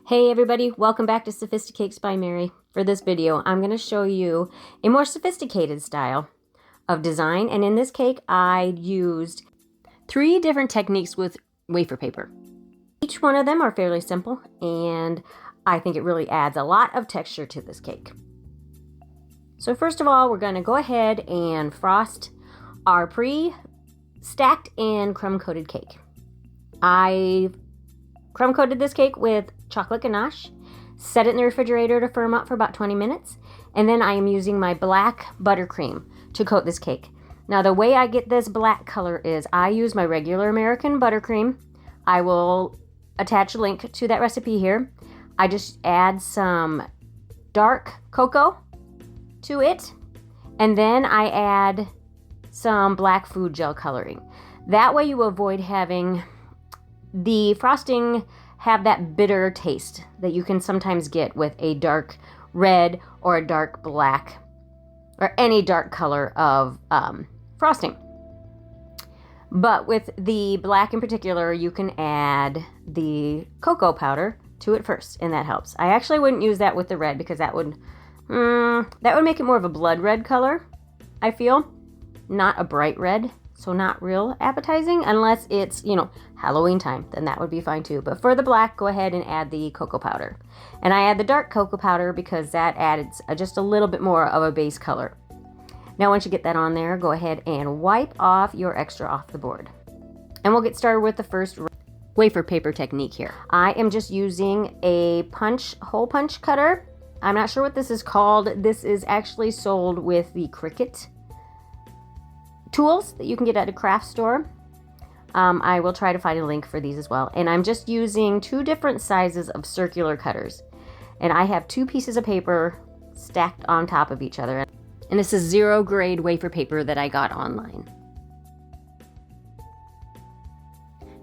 Hey everybody, welcome back to Sophisticakes by Mary. For this video, I'm going to show you a more sophisticated style of design. And in this cake, I used 3 different techniques with wafer paper. Each one of them are fairly simple, and I think it really adds a lot of texture to this cake. So first of all, we're going to go ahead and frost our pre-stacked and crumb-coated cake. I crumb-coated this cake with chocolate ganache, set it in the refrigerator to firm up for about 20 minutes, and then I am using my black buttercream to coat this cake. Now the way I get this black color is I use my regular American buttercream. I will attach a link to that recipe here. I just add some dark cocoa to it, and then I add some black food gel coloring. That way you avoid having the frosting have that bitter taste that you can sometimes get with a dark red or a dark black or any dark color of frosting. But with the black in particular, you can add the cocoa powder to it first, and that helps. I actually wouldn't use that with the red because that would make it more of a blood red color, I feel. Not a bright red, so not real appetizing unless it's, Halloween time, then that would be fine too. But for the black, go ahead and add the cocoa powder. And I add the dark cocoa powder because that adds just a little bit more of a base color. Now once you get that on there, go ahead and wipe off your extra off the board. And we'll get started with the first wafer paper technique here. I am just using a hole punch cutter. I'm not sure what this is called. This is actually sold with the Cricut tools that you can get at a craft store. I will try to find a link for these as well. And I'm just using 2 different sizes of circular cutters. And I have 2 pieces of paper stacked on top of each other. And this is 0 grade wafer paper that I got online.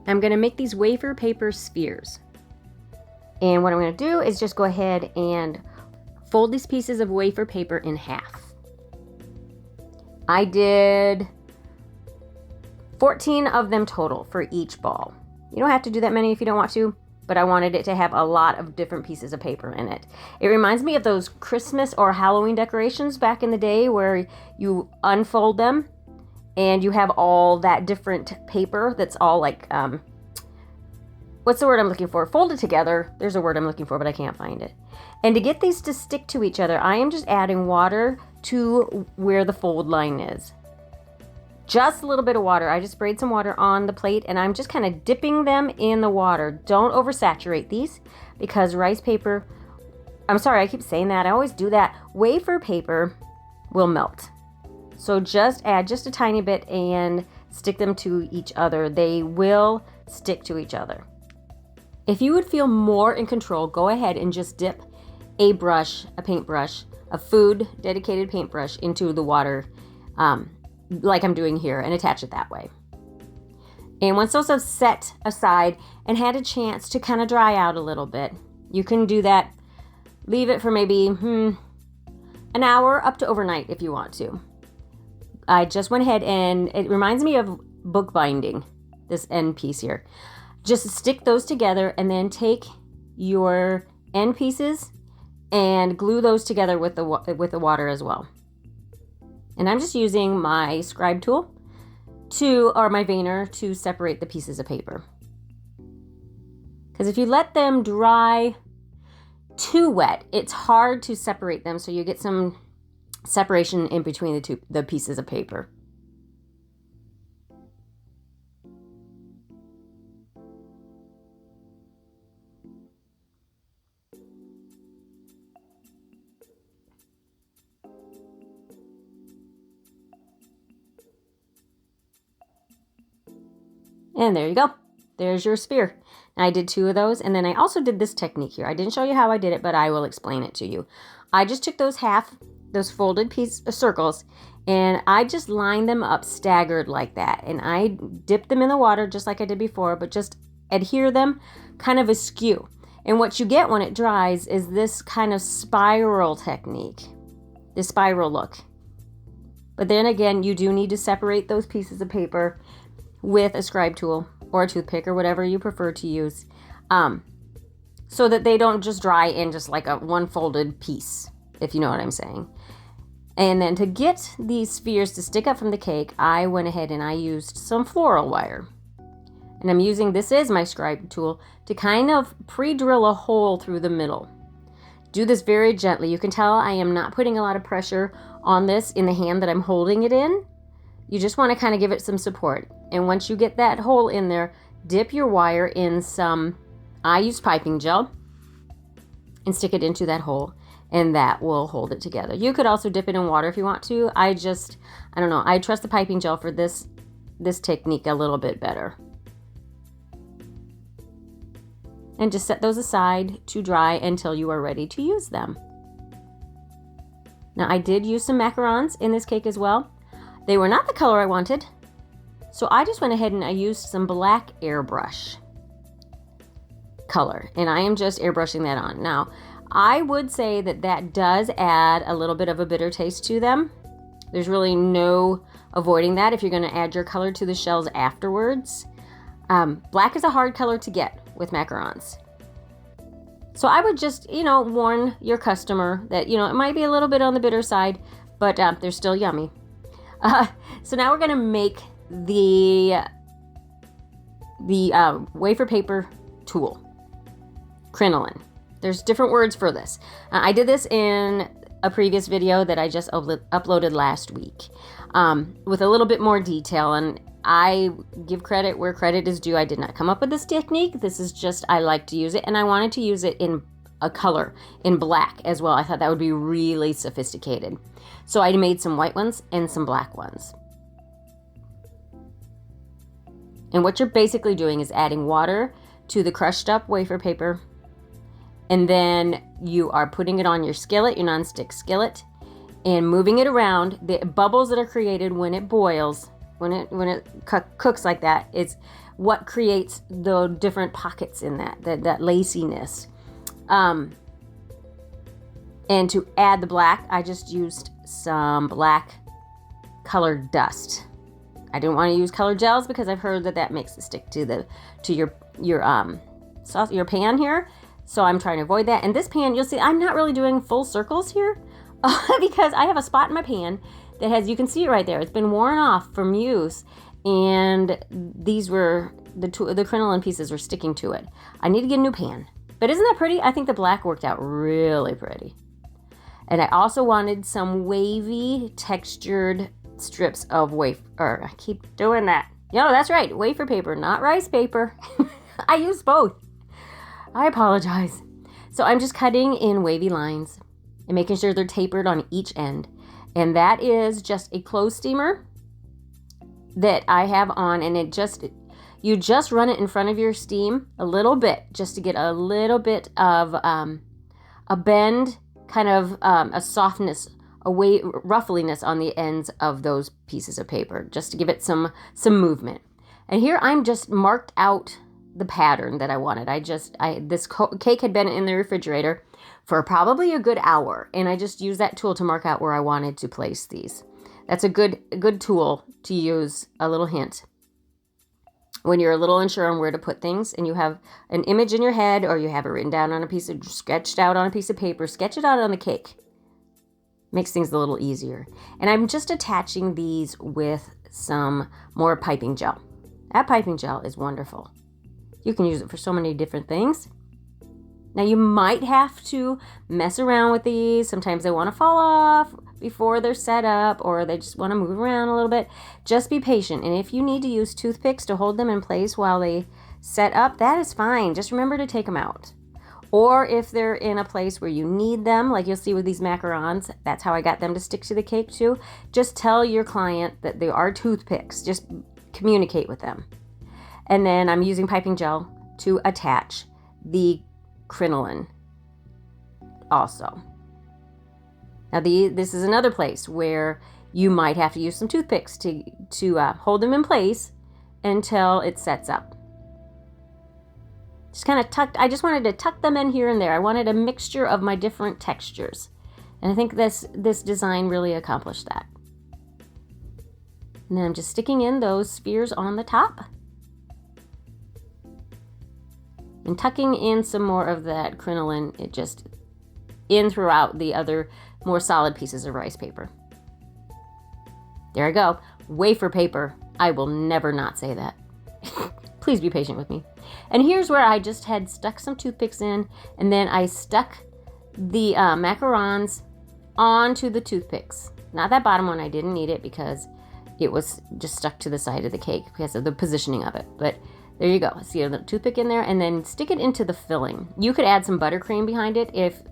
I'm going to make these wafer paper spheres. And what I'm going to do is just go ahead and fold these pieces of wafer paper in half. I did 14 of them total for each ball. You don't have to do that many if you don't want to, but I wanted it to have a lot of different pieces of paper in it. It reminds me of those Christmas or Halloween decorations back in the day where you unfold them and you have all that different paper that's all like, what's the word I'm looking for? Folded together. There's a word I'm looking for, but I can't find it. And to get these to stick to each other, I am just adding water to where the fold line is. Just a little bit of water. I just sprayed some water on the plate and I'm just kind of dipping them in the water. Don't oversaturate these because rice paper, I'm sorry, I keep saying that. I always do that. Wafer paper will melt. So just add just a tiny bit and stick them to each other. They will stick to each other. If you would feel more in control, go ahead and just dip a paintbrush, a food dedicated paintbrush into the water, like I'm doing here, and attach it that way. And once those have set aside and had a chance to kind of dry out a little bit, you can do that. Leave it for maybe an hour up to overnight if you want to. I just went ahead and it reminds me of bookbinding, this end piece here. Just stick those together and then take your end pieces and glue those together with the water as well. And I'm just using my scribe tool or my veiner to separate the pieces of paper. Because if you let them dry too wet, it's hard to separate them, so you get some separation in between the pieces of paper. And there you go. There's your sphere. I did 2 of those, and then I also did this technique here. I didn't show you how I did it, but I will explain it to you. I just took those folded circles, and I just lined them up staggered like that. And I dipped them in the water just like I did before, but just adhere them kind of askew. And what you get when it dries is this kind of spiral technique, this spiral look. But then again, you do need to separate those pieces of paper with a scribe tool or a toothpick or whatever you prefer to use. so that they don't just dry in just like a one folded piece, if you know what I'm saying. And then to get these spheres to stick up from the cake, I went ahead and I used some floral wire. And I'm using, this is my scribe tool, to kind of pre-drill a hole through the middle. Do this very gently. You can tell I am not putting a lot of pressure on this in the hand that I'm holding it in. You just want to kind of give it some support. And once you get that hole in there, dip your wire in some, I use piping gel, and stick it into that hole. And that will hold it together. You could also dip it in water if you want to. I don't know, I trust the piping gel for this technique a little bit better. And just set those aside to dry until you are ready to use them. Now I did use some macarons in this cake as well. They were not the color I wanted, so I just went ahead and I used some black airbrush color, and I am just airbrushing that on. Now, I would say that that does add a little bit of a bitter taste to them. There's really no avoiding that if you're going to add your color to the shells afterwards. Black is a hard color to get with macarons. So I would just, warn your customer that, it might be a little bit on the bitter side, but they're still yummy. So now we're going to make the wafer paper tool, crinoline. There's different words for this. I did this in a previous video that I just uploaded last week with a little bit more detail, and I give credit where credit is due. I did not come up with this technique. This is just, I like to use it, and I wanted to use it in a color, in black as well. I thought that would be really sophisticated. So I made some white ones and some black ones. And what you're basically doing is adding water to the crushed up wafer paper, and then you are putting it on your skillet, your nonstick skillet, and moving it around. The bubbles that are created when it boils, when it cooks like that, it's what creates the different pockets in that laciness. And to add the black, I just used some black colored dust. I didn't want to use colored gels because I've heard that makes it stick to your sauce, your pan here. So I'm trying to avoid that. And this pan, you'll see, I'm not really doing full circles here because I have a spot in my pan that has, you can see it right there. It's been worn off from use, and these were, the crinoline pieces were sticking to it. I need to get a new pan. But isn't that pretty? I think the black worked out really pretty. And I also wanted some wavy textured strips of wafer, I keep doing that. That's right, wafer paper, not rice paper. I use both. I apologize. So I'm just cutting in wavy lines and making sure they're tapered on each end. And that is just a clothes steamer that I have on, and you just run it in front of your steam a little bit just to get a little bit of a bend, kind of a softness, ruffliness on the ends of those pieces of paper, just to give it some movement. And here I'm just marked out the pattern that I wanted. This cake had been in the refrigerator for probably a good hour, and I just used that tool to mark out where I wanted to place these. That's a good tool to use, a little hint. When you're a little unsure on where to put things and you have an image in your head, or you have it written down on sketched out on a piece of paper, sketch it out on the cake. Makes things a little easier. And I'm just attaching these with some more piping gel. That piping gel is wonderful. You can use it for so many different things. Now you might have to mess around with these. Sometimes they want to fall off before they're set up, or they just want to move around a little bit. Just be patient. And if you need to use toothpicks to hold them in place while they set up, that is fine. Just remember to take them out. Or if they're in a place where you need them, like you'll see with these macarons, that's how I got them to stick to the cake too. Just tell your client that they are toothpicks. Just communicate with them. And then I'm using piping gel to attach the crinoline also. Now this is another place where you might have to use some toothpicks to hold them in place until it sets up. Just kind of I just wanted to tuck them in here and there. I wanted a mixture of my different textures. And I think this design really accomplished that. And then I'm just sticking in those spheres on the top. And tucking in some more of that crinoline, it just in throughout the other more solid pieces of rice paper. There I go. Wafer paper. I will never not say that. Please be patient with me. And here's where I just had stuck some toothpicks in, and then I stuck the macarons onto the toothpicks. Not that bottom one, I didn't need it because it was just stuck to the side of the cake because of the positioning of it. But there you go. See a little toothpick in there, and then stick it into the filling. You could add some buttercream behind it if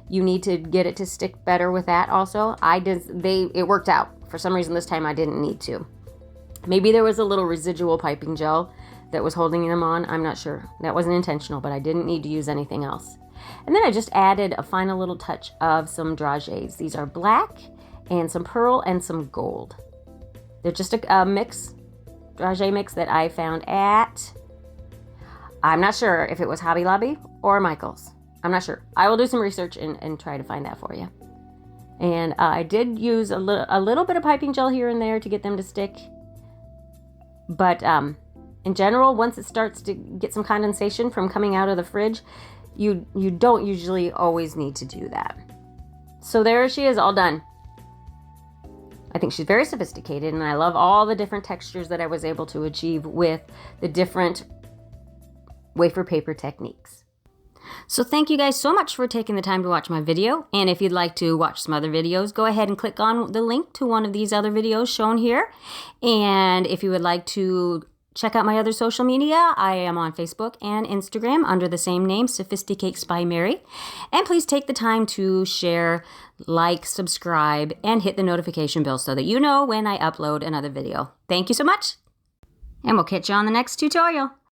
you need to get it to stick better with that also. It worked out. For some reason this time I didn't need to. Maybe there was a little residual piping gel that was holding them on. I'm not sure. That wasn't intentional, but I didn't need to use anything else. And then I just added a final little touch of some dragées. These are black and some pearl and some gold. They're just a mix, dragée mix that I found at, I'm not sure if it was Hobby Lobby or Michael's. I'm not sure. I will do some research and try to find that for you. And I did use a little bit of piping gel here and there to get them to stick. But in general, once it starts to get some condensation from coming out of the fridge, you don't usually always need to do that. So there she is, all done. I think she's very sophisticated, and I love all the different textures that I was able to achieve with the different wafer paper techniques. So thank you guys so much for taking the time to watch my video. And if you'd like to watch some other videos, go ahead and click on the link to one of these other videos shown here. And if you would like to check out my other social media, I am on Facebook and Instagram under the same name, Sophisticakes by Mary. And please take the time to share, like, subscribe, and hit the notification bell so that you know when I upload another video. Thank you so much, and we'll catch you on the next tutorial.